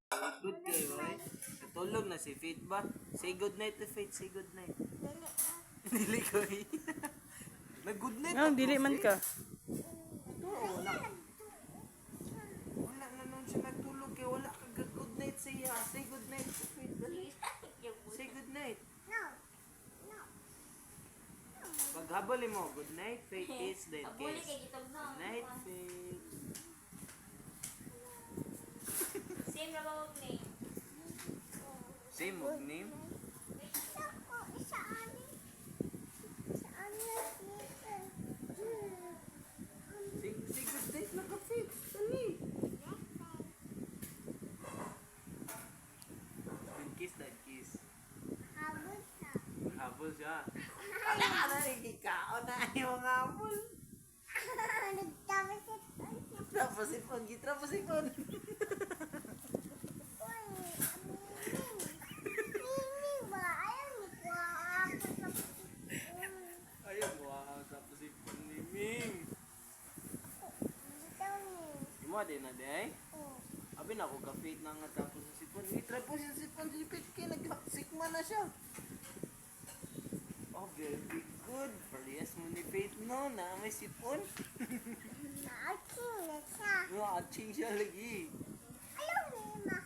Good kayo eh. Natulog na si Faith ba? Say good night to Faith. Say good night. Dili ko eh. Nag-good night Nga, dili man ka. Wala. Wala na nun siya nagtulog kaya wala ka good night siya. Say good night to Faith. Dali. Say good night. Paghabol mo, good night, Faith is dead. Abuli kay gitog na. Good night, Faith. Same na ba wag ni? Say mo name. Say good night na ka, Faith. Dali. Good kiss, that kiss. Habol siya. Wala ka na rin ikaw na yung habol. Tapos ipon, tapos ipon. Ayaw mo tapos ipon ni Ming. Imo din na day? Abi na ako ka-Faith na nga tapos sa sipon. I-try po siya sipon si Faith kaya nag-sikma na siya. Oh, very good. Parehas mo ni Faith no, na may sipon. Aching siya lagi. Ayaw, Mima.